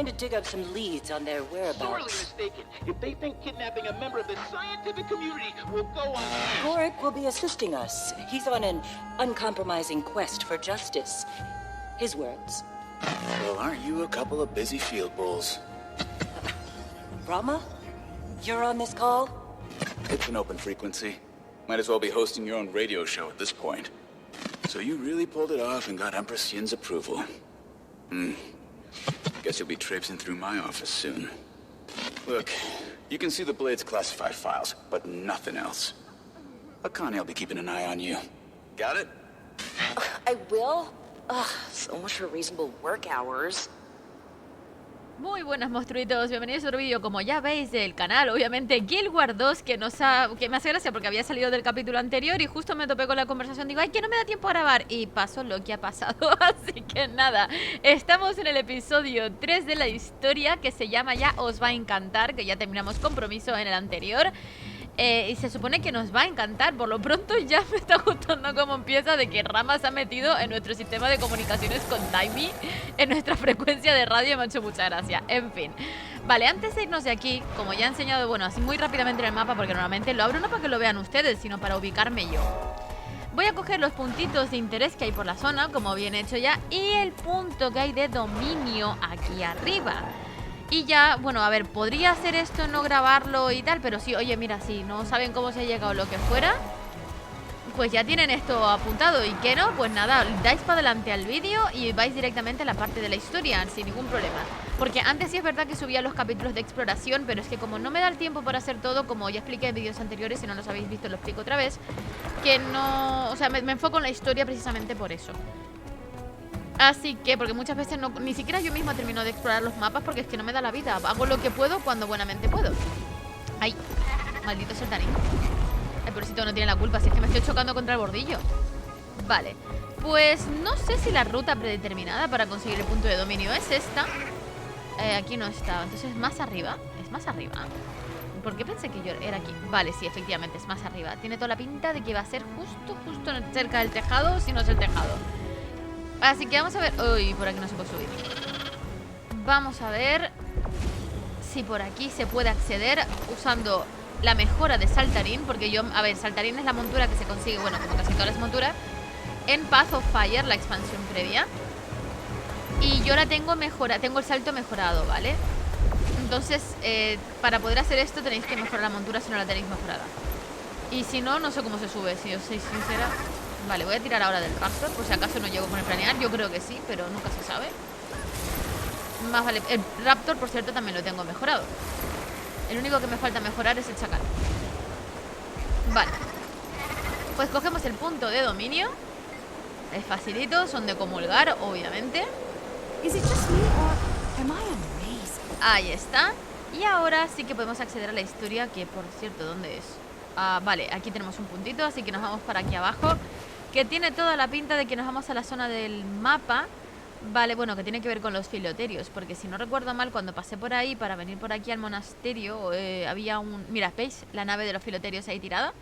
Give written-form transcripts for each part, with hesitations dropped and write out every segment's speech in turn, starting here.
trying to dig up some leads on their whereabouts. Sorely mistaken. If they think kidnapping a member of the scientific community will go on... Gorrik will be assisting us. He's on an uncompromising quest for justice. His words. Well, aren't you a couple of busy field bulls? Rama? You're on this call? It's an open frequency. Might as well be hosting your own radio show at this point. So you really pulled it off and got Empress Yin's approval. Guess you'll be traipsing through my office soon. Look, you can see the Blade's classified files, but nothing else. Akane will be keeping an eye on you. Got it? I will? So much for reasonable work hours. Muy buenas monstruitos, bienvenidos a otro vídeo, como ya veis, del canal. Obviamente Guild Wars 2, que me hace gracia porque había salido del capítulo anterior y justo me topé con la conversación. Digo, ay, que no me da tiempo a grabar. Y pasó lo que ha pasado, así que nada. Estamos en el episodio 3 de la historia, que se llama ya Os va a encantar, que ya terminamos compromiso en el anterior. Y se supone que nos va a encantar. Por lo pronto ya me está gustando cómo empieza, de que Rama se ha metido en nuestro sistema de comunicaciones con Nightwy, en nuestra frecuencia de radio, y me ha hecho mucha gracia. En fin, vale, antes de irnos de aquí, como ya he enseñado, bueno, así muy rápidamente en el mapa, porque normalmente lo abro no para que lo vean ustedes, sino para ubicarme yo. Voy a coger los puntitos de interés que hay por la zona, como bien he hecho ya, y el punto que hay de dominio aquí arriba. Y ya, bueno, a ver, podría hacer esto, no grabarlo y tal, pero sí, oye, mira, si no saben cómo se ha llegado o lo que fuera, pues ya tienen esto apuntado. Y que no, pues nada, dais para adelante al vídeo y vais directamente a la parte de la historia, sin ningún problema. Porque antes sí es verdad que subía los capítulos de exploración, pero es que como no me da el tiempo para hacer todo, como ya expliqué en vídeos anteriores, si no los habéis visto lo explico otra vez, que no, o sea, me enfoco en la historia precisamente por eso. Así que, porque muchas veces no, ni siquiera yo misma termino de explorar los mapas, porque es que no me da la vida. Hago lo que puedo cuando buenamente puedo. Ay, maldito saltarín. El pobrecito no tiene la culpa, si es que me estoy chocando contra el bordillo. Vale, pues no sé si la ruta predeterminada para conseguir el punto de dominio es esta. Aquí no está, entonces es más arriba. Es más arriba. ¿Por qué pensé que yo era aquí? Vale, sí, efectivamente, es más arriba. Tiene toda la pinta de que va a ser justo cerca del tejado, si no es el tejado. Así que vamos a ver... Uy, por aquí no se puede subir. Vamos a ver si por aquí se puede acceder usando la mejora de saltarín. Porque yo... A ver, saltarín es la montura que se consigue, bueno, como casi todas las monturas, en Path of Fire, la expansión previa. Y yo la tengo mejorada, tengo el salto mejorado, ¿vale? Entonces, para poder hacer esto tenéis que mejorar la montura si no la tenéis mejorada. Y si no, no sé cómo se sube, si os soy sincera. Vale, voy a tirar ahora del Raptor, por si acaso no llego con el planear. Yo creo que sí, pero nunca se sabe. Más vale, el Raptor, por cierto, también lo tengo mejorado. El único que me falta mejorar es el chacal. Vale, pues cogemos el punto de dominio. Es facilito, son de comulgar, obviamente. Ahí está. Y ahora sí que podemos acceder a la historia, que por cierto, ¿dónde es? Vale, aquí tenemos un puntito, así que nos vamos para aquí abajo, que tiene toda la pinta de que nos vamos a la zona del mapa. Vale, bueno, que tiene que ver con los Filoetéreos, porque si no recuerdo mal, cuando pasé por ahí para venir por aquí al monasterio, había un... Mira, ¿veis la nave de los Filoetéreos ahí tirada?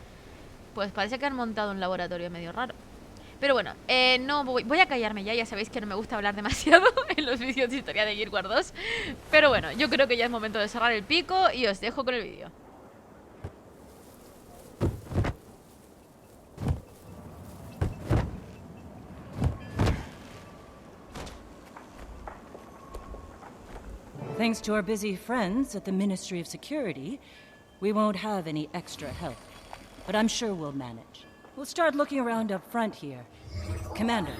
Pues parece que han montado un laboratorio medio raro. Pero bueno, no voy a callarme ya sabéis que no me gusta hablar demasiado en los vídeos de historia de Guild Wars 2. Pero bueno, yo creo que ya es momento de cerrar el pico y os dejo con el vídeo. Thanks to our busy friends at the Ministry of Security, we won't have any extra help. But I'm sure we'll manage. We'll start looking around up front here. Commander,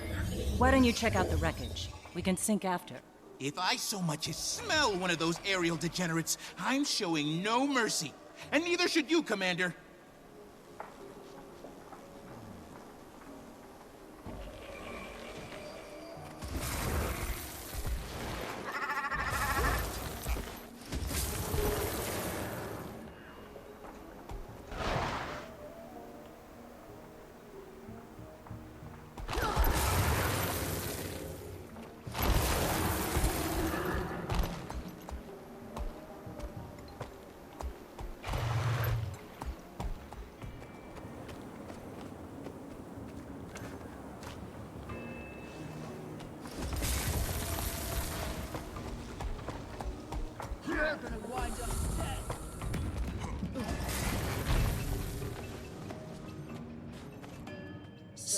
why don't you check out the wreckage? We can sync after. If I so much as smell one of those aerial degenerates, I'm showing no mercy. And neither should you, Commander.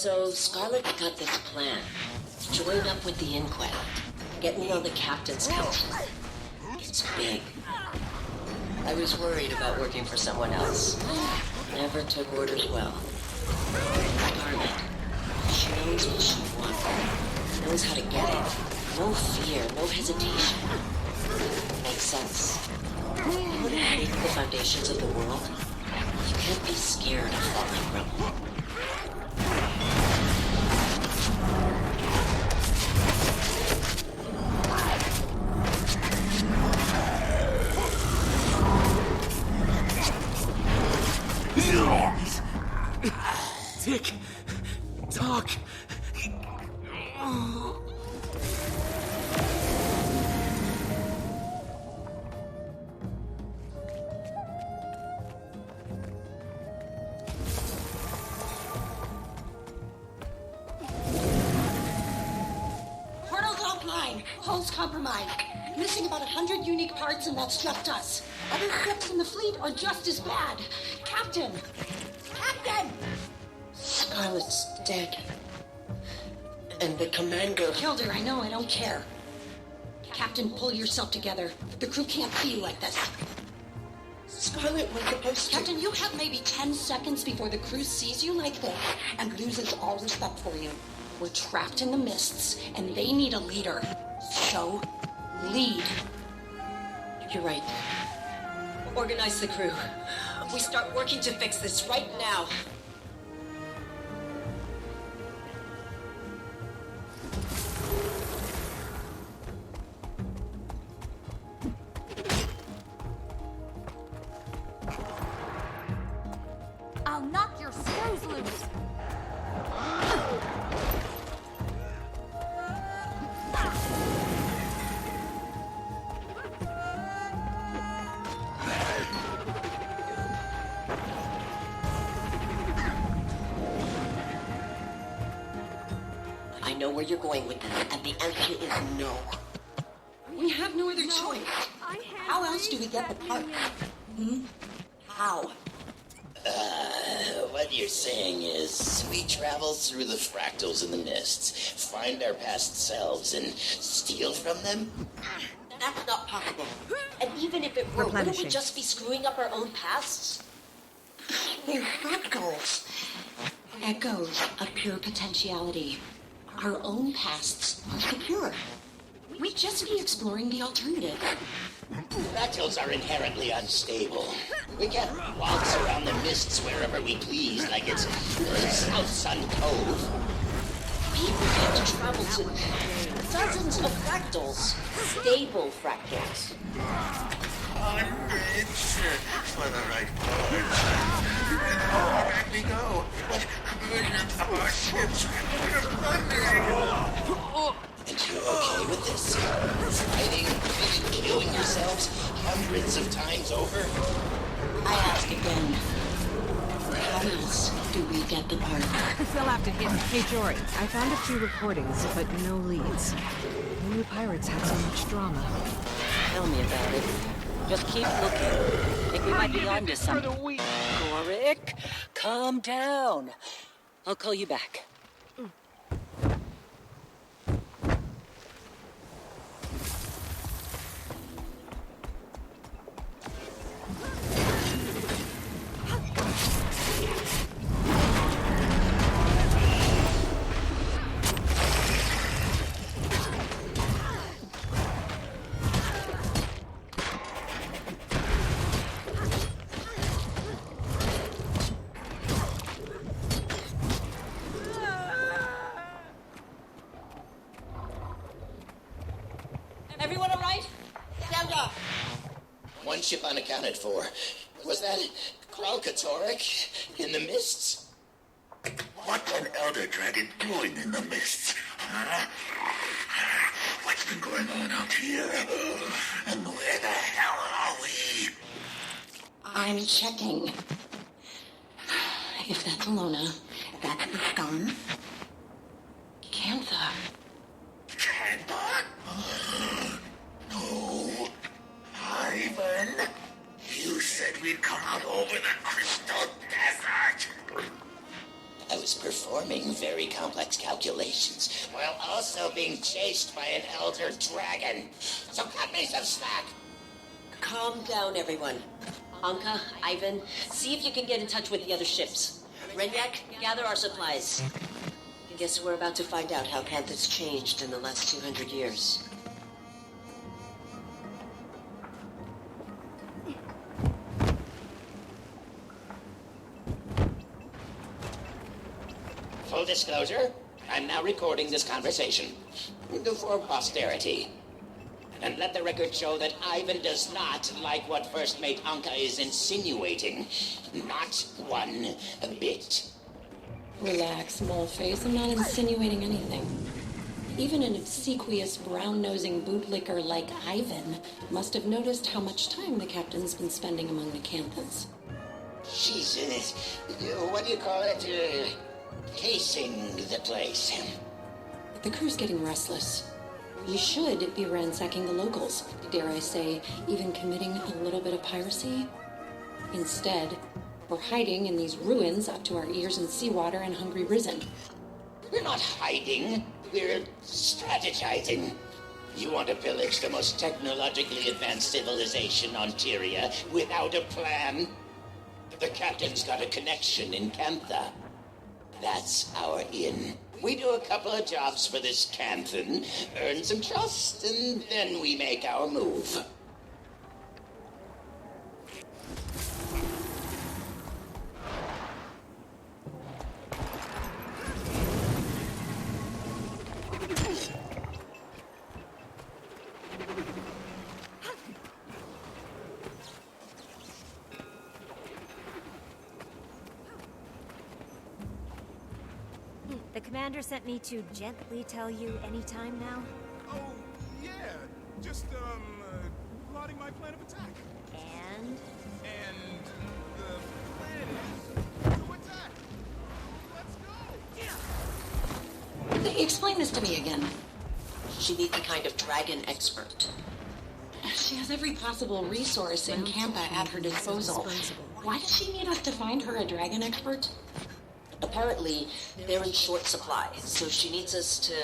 So Scarlet got this plan. Join up with the Inquest. Get me on the captain's council. It's big. I was worried about working for someone else. Never took orders well. Scarlet. She knows what she wants. Knows how to get it. No fear, no hesitation. Makes sense. You would have hated the foundations of the world. You can't be scared of falling rubble. Tick tock. Portal's offline. Hull's compromised. Missing about 100 unique parts, and that's just us. Other ships in the fleet are just as bad. Captain! Captain! Scarlet's dead. And the commander... Killed her, I know, I don't care. Captain, pull yourself together. The crew can't see you like this. Scarlet was supposed to... Captain, you have maybe 10 seconds before the crew sees you like this and loses all respect for you. We're trapped in the mists, and they need a leader. So, lead. You're right. Organize the crew. We start working to fix this right now. I'll knock your screws loose! I know where you're going with this, and the answer is no. We have no other choice. How else do we get the part? How? What you're saying is, we travel through the fractals in the mists, find our past selves, and steal from them? That's not possible. And even if it were, wouldn't we just be screwing up our own pasts? They're fractals. Echoes of pure potentiality. Our own pasts are secure. We'd just be exploring the alternative. Fractals are inherently unstable. We can't waltz around the mists wherever we please, like it's South Sun Cove. People have to travel to dozens of fractals. Stable fractals. I'm searching for the right words. Oh, back we go. With millions of our ships. And you're okay with this? Fighting and killing yourselves hundreds of times over? I ask again. How else do we get the part? They'll have to hit. Hey, Jory, I found a few recordings, but no leads. Who knew pirates had so much drama? Tell me about it. Just keep looking. Think we might be onto something. Gorrik, calm down. I'll call you back. Everyone all right? Stand up. One ship unaccounted for. Was that Kralkatorik in the mists? What's an elder dragon doing in the mists? Huh? What's been going on out here? And where the hell are we? I'm checking. If that's Alona, that's the Scum. Cantha. Cantha? No. Ivan? You said we'd come out over the Crystal Desert. I was performing performing very complex calculations while also being chased by an elder dragon. So cut me some slack. Calm down, everyone. Anka, Ivan, see if you can get in touch with the other ships. Renyak, gather our supplies. Guess we're about to find out how Canthus changed in the last 200 years. Full disclosure, I'm now recording this conversation for posterity. And let the record show that Ivan does not like what First Mate Anka is insinuating. Not one bit. Relax, Moleface. I'm not insinuating anything. Even an obsequious, brown-nosing bootlicker like Ivan must have noticed how much time the captain's been spending among the Canthans. She's, what do you call it? Casing the place. The crew's getting restless. We should be ransacking the locals. Dare I say, even committing a little bit of piracy? Instead, we're hiding in these ruins up to our ears in seawater and hungry risen. We're not hiding. We're strategizing. You want to pillage the most technologically advanced civilization on Tyria without a plan? The captain's got a connection in Cantha. That's our in. We do a couple of jobs for this Canthan, earn some trust, and then we make our move. The commander sent me to gently tell you any time now. Oh, yeah. Just, plotting my plan of attack. And? And the plan is to attack. Let's go! Explain this to me again. She needs a kind of dragon expert. She has every possible resource in Campa at her disposal. Why does she need us to find her a dragon expert? Apparently, they're in short supply, so she needs us to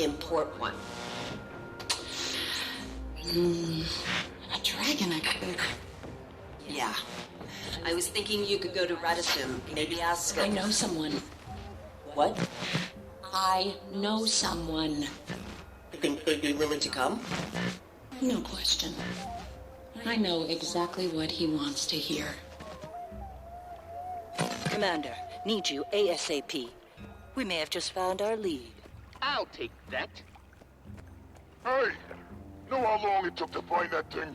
import one. A dragon expert? Yeah. I was thinking you could go to Radisson, maybe ask her. I know someone. What? I know someone. You think they'd be willing to come? No question. I know exactly what he wants to hear. Commander, need you ASAP. We may have just found our lead. I'll take that. Hey! Know how long it took to find that thing?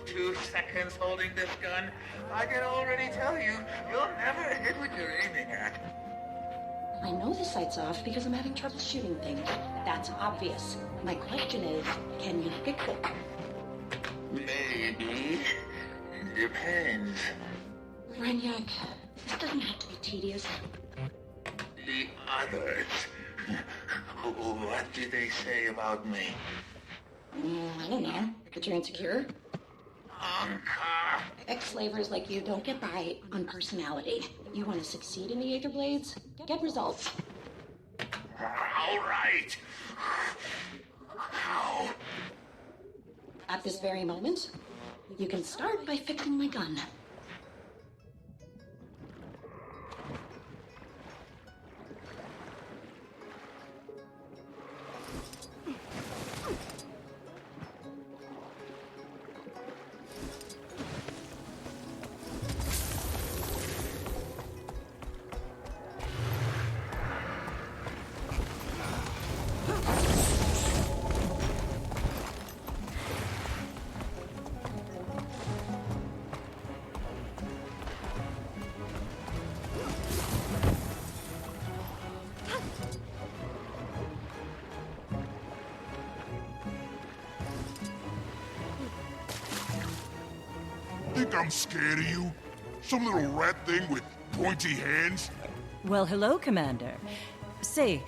Two seconds holding this gun, I can already tell you, you'll never hit what you're aiming at. I know the sight's off because I'm having trouble shooting things. That's obvious. My question is, can you fix it? Maybe. Depends. Renyak, this doesn't have to be tedious. The others. What did they say about me? I don't know. That you're insecure? Anka! Ex-slavers like you don't get by on personality. You want to succeed in the Aether Blades? Get results. All right. How? At this very moment, you can start by fixing my gun. Think I'm scared of you? Some little rat thing with pointy hands? Well, hello, Commander. Say,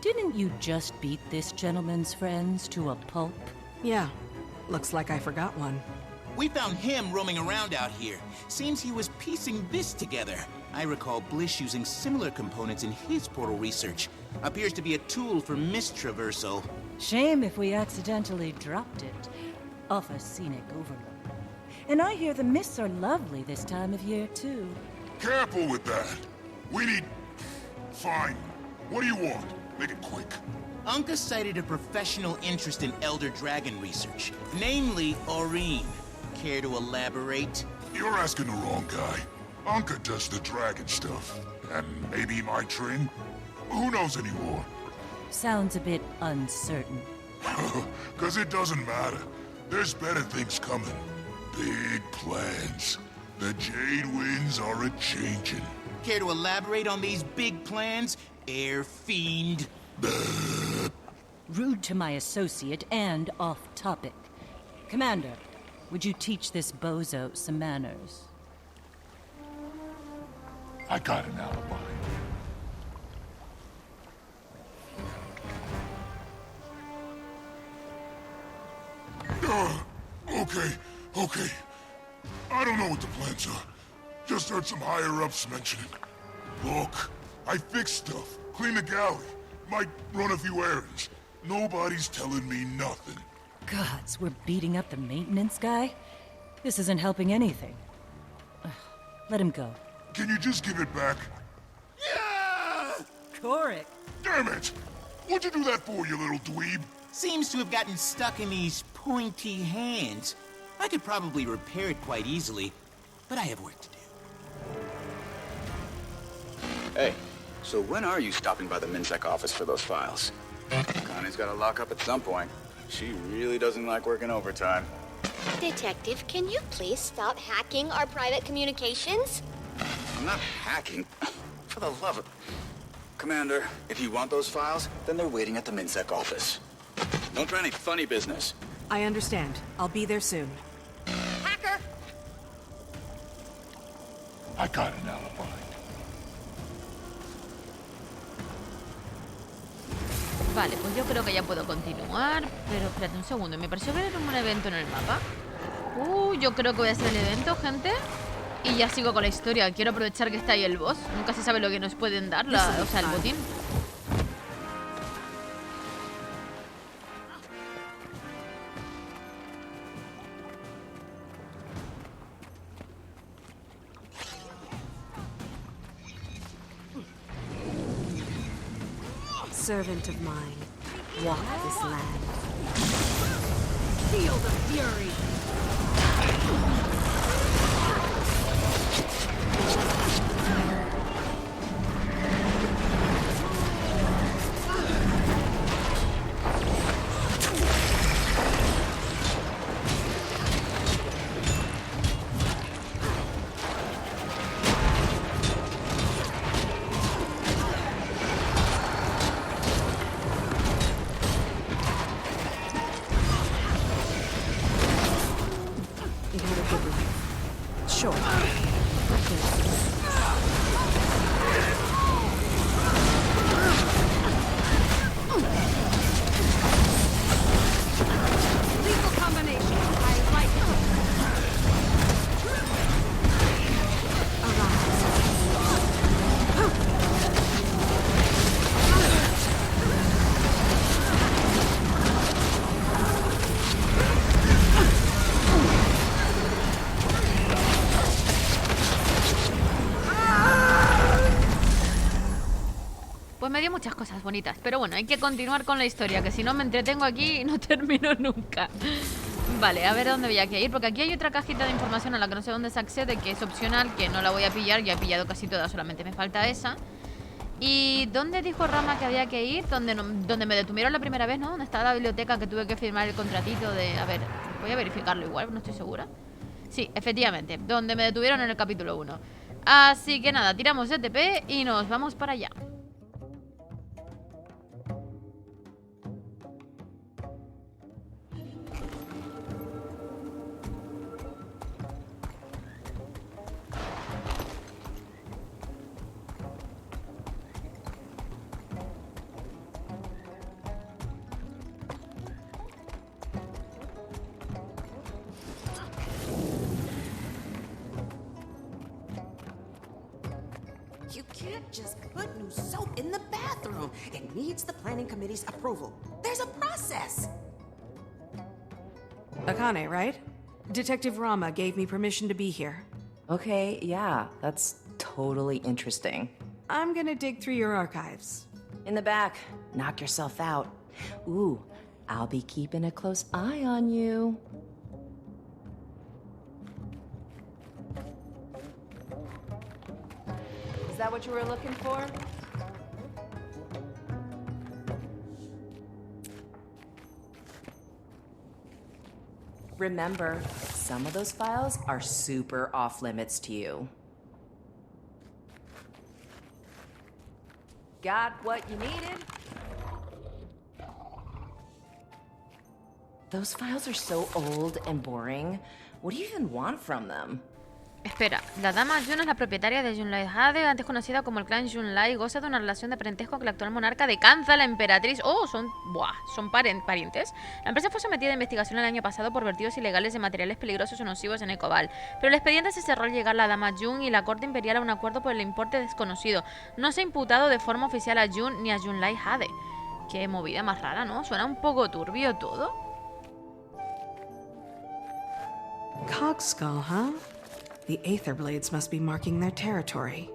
Didn't you just beat this gentleman's friends to a pulp? Yeah. Looks like I forgot one. We found him roaming around out here. Seems he was piecing this together. I recall Blish using similar components in his portal research. Appears to be a tool for mist traversal. Shame if we accidentally dropped it off a scenic overlook. And I hear the mists are lovely this time of year, too. Careful with that. We need... Fine. What do you want? Make it quick. Anka cited a professional interest in Elder Dragon research, namely Aurene. Care to elaborate? You're asking the wrong guy. Anka does the dragon stuff. And maybe Mai Trin? Who knows anymore? Sounds a bit uncertain. 'Cause it doesn't matter. There's better things coming. Big plans. The Jade Winds are a-changin'. Care to elaborate on these big plans, Air Fiend? Rude to my associate and off-topic. Commander, would you teach this bozo some manners? I got an alibi. Okay. I don't know what the plans are. Just heard some higher-ups mentioning. Look, I fixed stuff, cleaned the galley, might run a few errands. Nobody's telling me nothing. Gods, we're beating up the maintenance guy? This isn't helping anything. Let him go. Can you just give it back? Gorrik! Damn it! What'd you do that for, you little dweeb? Seems to have gotten stuck in these pointy hands. I could probably repair it quite easily, but I have work to do. Hey, so when are you stopping by the MinSeg office for those files? Connie's got to lock up at some point. She really doesn't like working overtime. Detective, can you please stop hacking our private communications? I'm not hacking. For the love of... Commander, if you want those files, then they're waiting at the MinSeg office. Don't try any funny business. I understand. I'll be there soon. Hacker! I got an alibi. Vale, pues yo creo que ya puedo continuar. Pero espérate un segundo, me pareció ver un evento en el mapa. Yo creo que voy a hacer el evento, gente. Y ya sigo con la historia. Quiero aprovechar que está ahí el boss. Nunca se sabe lo que nos pueden dar, o sea, el botín. Servant of mine, walk this land. Feel the fury! Pues me dio muchas cosas bonitas. Pero bueno, hay que continuar con la historia, que si no me entretengo aquí y no termino nunca. Vale, a ver dónde voy a ir, porque aquí hay otra cajita de información a la que no sé dónde se accede, que es opcional, que no la voy a pillar. Ya he pillado casi todas, solamente me falta esa. ¿Y dónde dijo Rama que había que ir? Donde me detuvieron la primera vez, ¿no? Donde está la biblioteca, que tuve que firmar el contratito de... A ver, voy a verificarlo igual, no estoy segura. Sí, efectivamente, donde me detuvieron en el capítulo 1. Así que nada, tiramos de TP y nos vamos para allá. can't just put new soap in the bathroom. It needs the planning committee's approval. There's a process. Akane, right? Detective Rama gave me permission to be here. Okay, yeah, that's totally interesting. I'm gonna dig through your archives. In the back, knock yourself out. Ooh, I'll be keeping a close eye on you. Is that what you were looking for? Remember, some of those files are super off-limits to you. Got what you needed? Those files are so old and boring. What do you even want from them? Espera, la dama Jun es la propietaria de Junlai Jade, antes conocida como el clan Junlai, y goza de una relación de parentesco con la actual monarca de Kanza, la emperatriz. Oh, son parientes. La empresa fue sometida a investigación el año pasado por vertidos ilegales de materiales peligrosos o nocivos en Ecobal, pero el expediente se cerró al llegar la dama Jun y la corte imperial a un acuerdo por el importe desconocido. No se ha imputado de forma oficial a Jun ni a Junlai Jade. Qué movida más rara, ¿no? Suena un poco turbio todo. Cogskull, huh? The Aether Blades must be marking their territory.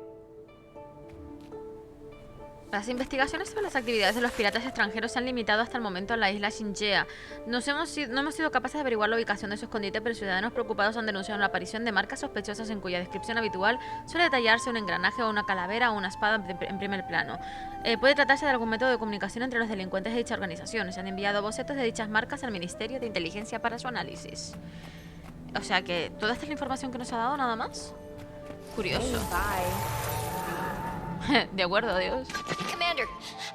Las investigaciones sobre las actividades de los piratas extranjeros se han limitado hasta el momento a la isla Shinjea. No hemos sido capaces de averiguar la ubicación de su escondite, pero ciudadanos preocupados han denunciado la aparición de marcas sospechosas en cuya descripción habitual suele detallarse un engranaje o una calavera o una espada en primer plano. Puede tratarse de algún método de comunicación entre los delincuentes de dicha organización. Se han enviado bocetos de dichas marcas al Ministerio de Inteligencia para su análisis. O sea que, ¿toda esta es la información que nos ha dado nada más? Curioso. De acuerdo, adiós. Commander,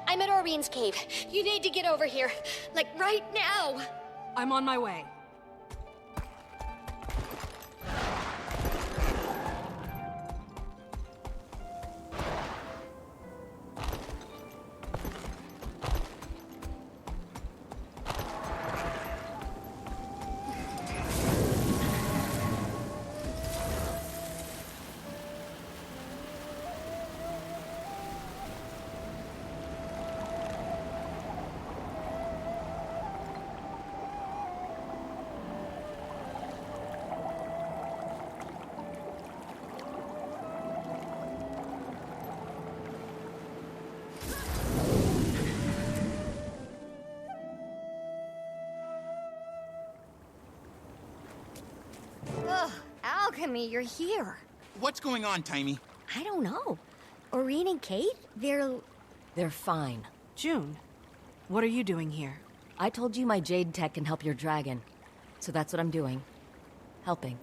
I'm at Orion's cave. You need to get over here. Like, right now. I'm on my way. Alchemy, you're here. What's going on, Timey? I don't know. Oreen and Kate, They're fine. June, what are you doing here? I told you my jade tech can help your dragon. So that's what I'm doing. Helping.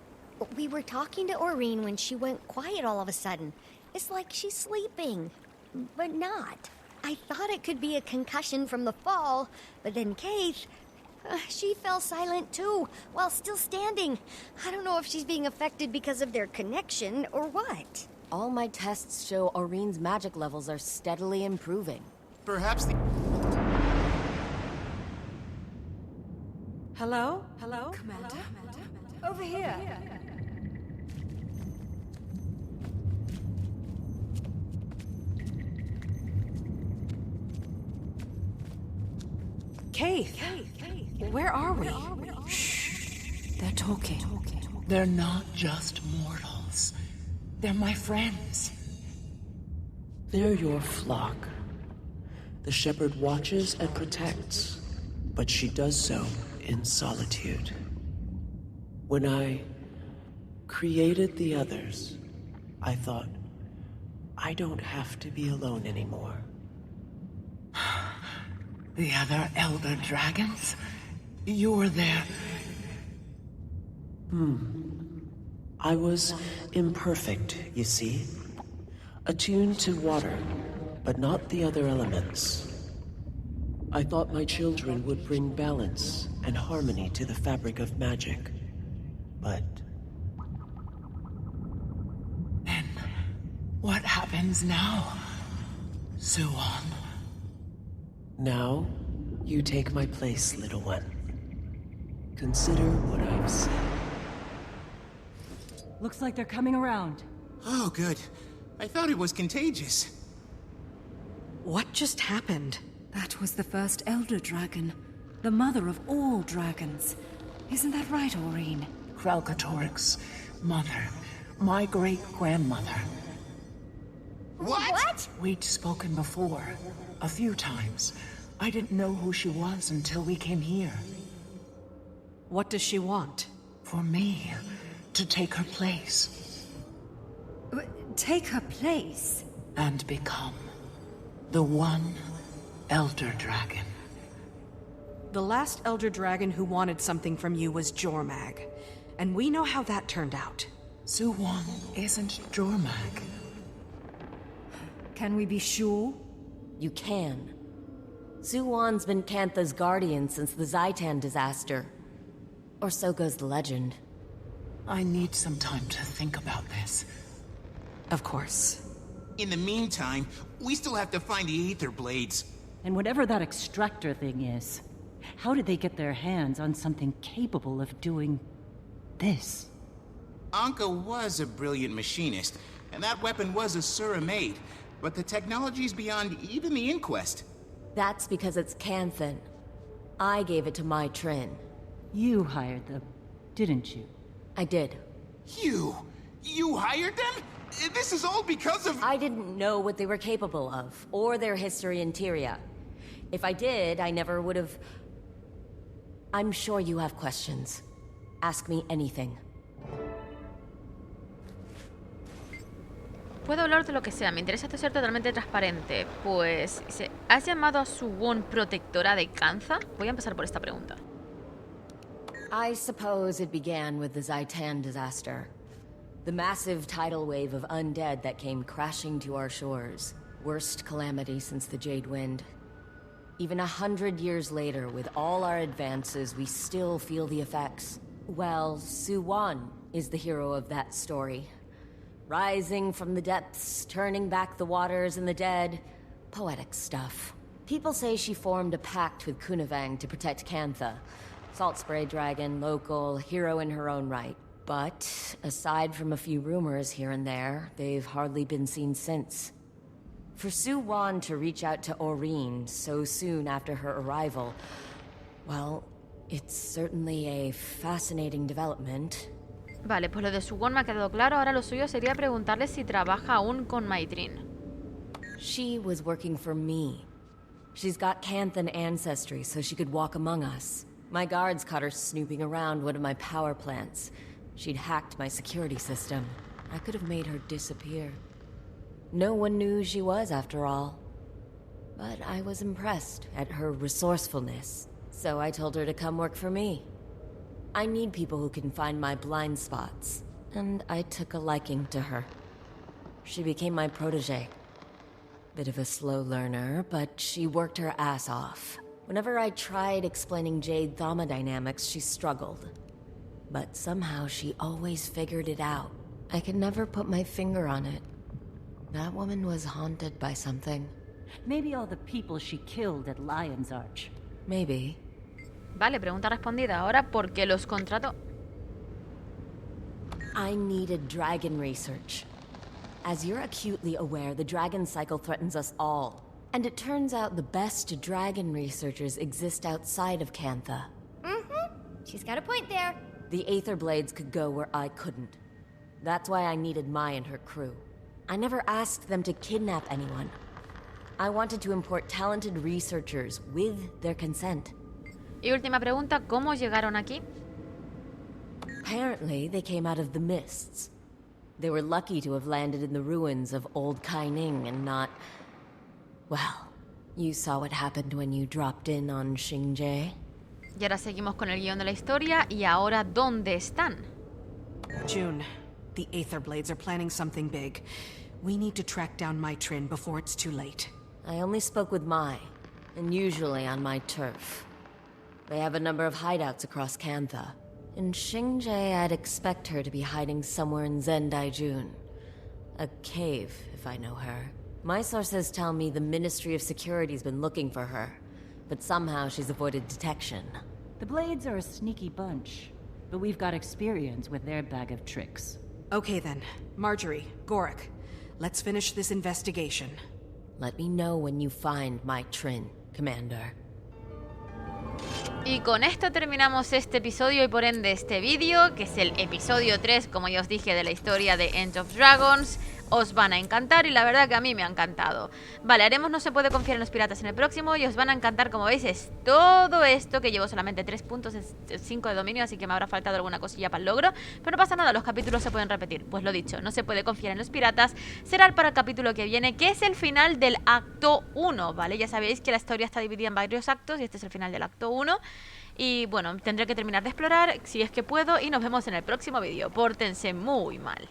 We were talking to Oreen when she went quiet all of a sudden. It's like she's sleeping, but not. I thought it could be a concussion from the fall, but then Kate... she fell silent too, while still standing. I don't know if she's being affected because of their connection or what. All my tests show Oreen's magic levels are steadily improving. Perhaps the... Hello? Hello? Commander? Over here. Keith, where are we? Shh. They're talking. They're not just mortals. They're my friends. They're your flock. The shepherd watches and protects, but she does so in solitude. When I created the others, I thought, I don't have to be alone anymore. The other elder dragons? You're their... I was imperfect, you see. Attuned to water, but not the other elements. I thought my children would bring balance and harmony to the fabric of magic. But... then, what happens now, Suwon? Now, you take my place, little one. Consider what I've said. Looks like they're coming around. Oh, good. I thought it was contagious. What just happened? That was the first elder dragon. The mother of all dragons. Isn't that right, Aureen? Kralkatorik's mother. My great-grandmother. What? We'd spoken before. A few times. I didn't know who she was until we came here. What does she want? For me to take her place. Take her place? And become the one elder dragon. The last elder dragon who wanted something from you was Jormag. And we know how that turned out. Suwon isn't Jormag. Can we be sure? You can. Suwon's been Cantha's guardian since the Zaitan disaster. Or so goes the legend. I need some time to think about this. Of course. In the meantime, we still have to find the Aether Blades. And whatever that extractor thing is, how did they get their hands on something capable of doing this? Anka was a brilliant machinist, and that weapon was a Sura-made, but the technology's beyond even the Inquest. That's because it's Canthan. I gave it to Mai Trin. You hired them, didn't you? I did. You hired them? This is all because of— I didn't know what they were capable of, or their history in Tyria. If I did, I never would have... I'm sure you have questions. Ask me anything. Puedo hablar de lo que sea, me interesa esto ser totalmente transparente. Pues, ¿has llamado a Suwon protectora de Cantha? Voy a empezar por esta pregunta. I suppose it began with the Zaitan disaster. The massive tidal wave of undead that came crashing to our shores. Worst calamity since the Jade Wind. Even 100 years later, with all our advances, we still feel the effects. Well, Suwon is the hero of that story. Rising from the depths, turning back the waters and the dead. Poetic stuff. People say she formed a pact with Kunavang to protect Cantha. Salt Spray Dragon, local, hero in her own right. But, aside from a few rumors here and there, they've hardly been seen since. For Suwon to reach out to Aureen so soon after her arrival, well, it's certainly a fascinating development. Vale, pues lo de Suwon me ha quedado claro. Ahora lo suyo sería preguntarle si trabaja aún con Mai Trin. She was working for me. She's got Canthan ancestry, so she could walk among us. My guards caught her snooping around one of my power plants. She'd hacked my security system. I could have made her disappear. No one knew who she was, after all. But I was impressed at her resourcefulness, so I told her to come work for me. I need people who can find my blind spots, and I took a liking to her. She became my protege. Bit of a slow learner, but she worked her ass off. Whenever I tried explaining Jade thermodynamics, she struggled. But somehow she always figured it out. I could never put my finger on it. That woman was haunted by something. Maybe all the people she killed at Lion's Arch. Maybe. Vale, pregunta respondida. Ahora, ¿por qué los contrato? I needed dragon research. As you're acutely aware, the dragon cycle threatens us all. And it turns out the best dragon researchers exist outside of Cantha. Mm-hmm. She's got a point there. The Aether Blades could go where I couldn't. That's why I needed Mai and her crew. I never asked them to kidnap anyone. I wanted to import talented researchers with their consent. Y última pregunta, ¿cómo llegaron aquí? Apparently, they came out of the mists. They were lucky to have landed in the ruins of Old Kaining and not... Well, you saw what happened when you dropped in on Xingye. Y ahora seguimos con el guión de la historia. ¿Y ahora dónde están? June, the Aether Blades are planning something big. We need to track down Mai Trin before it's too late. I only spoke with Mai, and usually on my turf. They have a number of hideouts across Cantha. In Xingye, I'd expect her to be hiding somewhere in Zendaijun. A cave, if I know her. My sources tell me the Ministry of Security's been looking for her, but somehow she's avoided detection. The Blades are a sneaky bunch, but we've got experience with their bag of tricks. Okay then, Marjory, Gorrik. Let's finish this investigation. Let me know when you find Mai Trin, Commander. Y con esto terminamos este episodio y por ende este vídeo, que es el episodio 3, como ya os dije, de la historia de End of Dragons. Os van a encantar y la verdad que a mí me ha encantado. Vale, haremos No se puede confiar en los piratas en el próximo y os van a encantar, como veis, es todo esto, que llevo solamente 3 puntos, 5 de dominio, así que me habrá faltado alguna cosilla para el logro. Pero no pasa nada, los capítulos se pueden repetir. Pues lo dicho, No se puede confiar en los piratas será para el capítulo que viene, que es el final del acto 1, ¿vale? Ya sabéis que la historia está dividida en varios actos y este es el final del acto 1. Y bueno, tendré que terminar de explorar si es que puedo y nos vemos en el próximo vídeo. Pórtense muy mal.